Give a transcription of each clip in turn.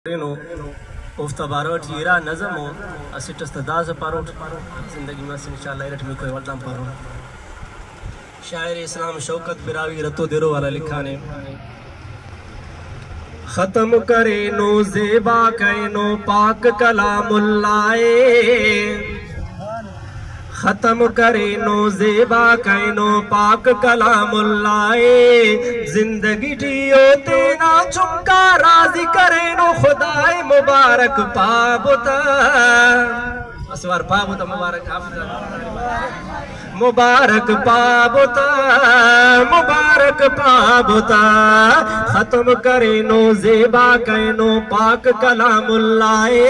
उफ्ता बारोट ईरा नज़म हो असिट इस्तदाज़ पारोट ज़िंदगी में इंशाअल्लाह इरट में कोई वल्दम पारो शायर इस्लाम शौकत बिरावी रतो देरो वाला लिखा ने ख़त्म करे नो ज़ेबा कैनो पाक कलामुल्लाए ख़त्म करे नो ज़ेबा कैनो पाक कलामुल्लाए जिंदगी जियो तेना चुमका राजी करे नो खुदाए मुबारक पाबुता असवार पाबुता मुबारक मुबारक पाबुता मुबारक पाबुता ख़त्म करे नो ज़ेबा कैनो पाक कलामुल्लाए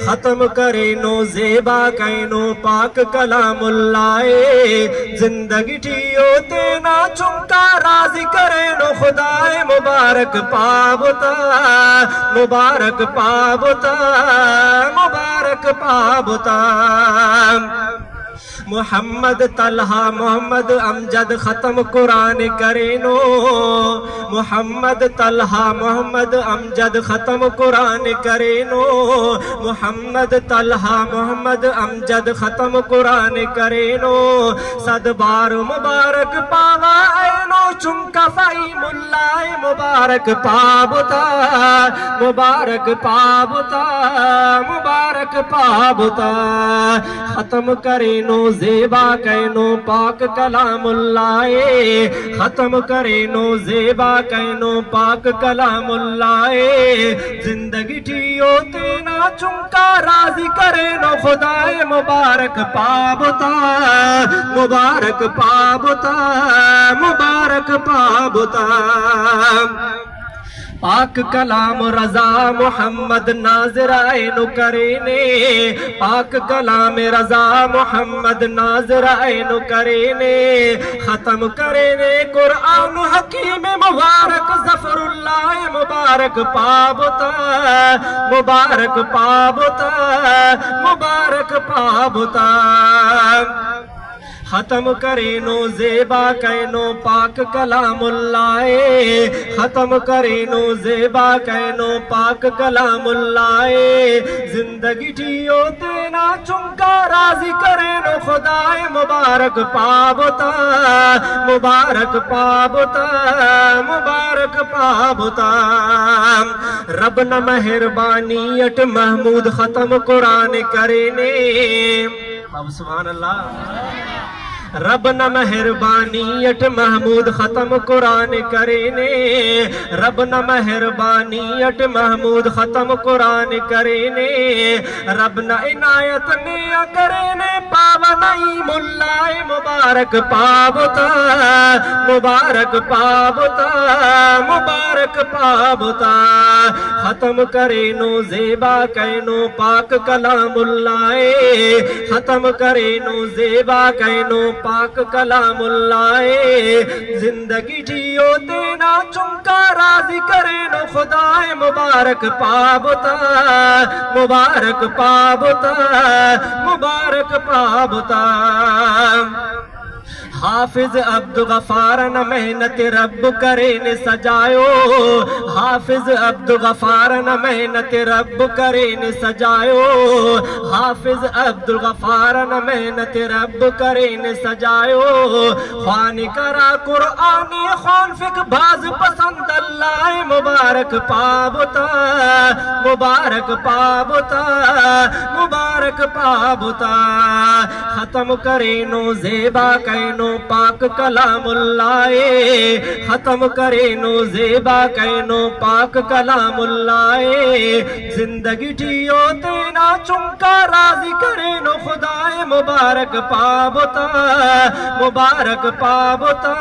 ख़त्म करे नो ज़ेबा कैनो पाक कलामुल्लाए जिंदगी जियो तेना चुमका राजी करे नो खुदाए मुबारक पाबुता मुबारक पाबुता मुबारक पाबुता मोहम्मद तलहा मोहम्मद अमजद ख़त्म कुरान करेनो मोहम्मद तलहा मोहम्मद अमजद ख़त्म कुरान करेनो मोहम्मद तलहा मोहम्मद अमजद ख़त्म कुरान करेनो सदबार मुबारक पावा ऐनो चुमका फाई मुल्लाए मुबारक पाबुता मुबारक पाबुता मुबारक पाबुता ख़त्म करेनो ज़ेबा कैनो पाक कलामुल्लाए ख़त्म करेनो ज़ेबा कैनो पाक कलामुल्लाए जिंदगी जियो तेना चुमका राजी करेनो खुदाए मुबारक पाबुता मुबारक पाबुता मुबारक पाबुता पाक कलाम रजा मोहम्मद नाज़राइनु करेने पाक कलाम रजा मोहम्मद नाज़राइनु करेने ख़त्म करेने कुरान हकीम मुबारक ज़फ़रुल्लाह मुबारक पाबुता मुबारक पाबुता मुबारक पाबुता ख़त्म करेनो ज़ेबा कैनो पाक कलामुल्लाए ख़त्म करेनो ज़ेबा कैनो पाक कलामुल्लाए जिंदगी जियो तेना चुमका राजी करेनो खुदाए मुबारक पाबुता मुबारक पाबुता मुबारक पाबुता रब न मेहरबानी अट महमूद ख़त्म कुरान करेने अब सुभान अल्लाह रब न मेहरबानी अट महमूद ख़त्म कुरान करेने रब न मेहरबानी अट महमूद ख़त्म कुरान करेने रब न इनायत ने करेने पावनई मुल्लाए मुबारक पाबुता मुबारक पाबुता मुबारक पाबुता ख़त्म करेनो ज़ेबा कैनो पाक कलामुल्लाए ख़त्म करेनो ज़ेबा कैनो पाक कलामुल्लाए जिंदगी जियो तेना चुमका राजी करेनो खुदाए मुबारक पाबुता मुबारक पाबुता मुबारक पाबुता हाफिज अब्दुल गफार न मेहनत रब करे ने सजायो हाफिज अब्दुल गफार न मेहनत रब करे ने सजायो हाफिज अब्दुल गफार न मेहनत रब करे ने सजायो ख्वानी करा कुरानी ख्वान फिक बाज पसंद अल्लाह मुबारक पाबुता मुबारक पाबुता मुबारक पाबुता ख़त्म करेनो ज़ेबा कैनो पाक कलामुल्लाए ख़त्म करेनो ज़ेबा कैनो पाक कलामुल्लाए जिंदगी जियो तेना चुमका राजी करेनो खुदाए मुबारक पाबुता मुबारक पाबुता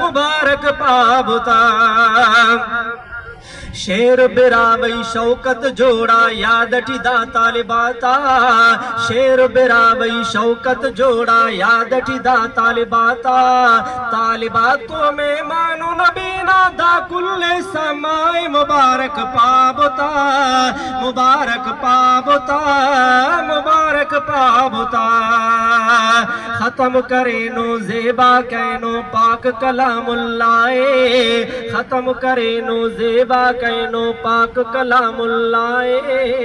मुबारक पाबुता शेर बिरावई शौकत जोड़ा यादटी दा तालिबाता शेर बिरावई शौकत जोड़ा यादटी दा तालिबाता तालिबातों में मानो नबीना दा कुल्ले समाए मुबारक पाबुता पाबता मुबारक पाबता मुबारक पाबता खत्म करे नो ज़ेबा कैनो पाक कलामुल्लाए खत्म करे नो ज़ेबा कैनो पाक कलामुल्लाए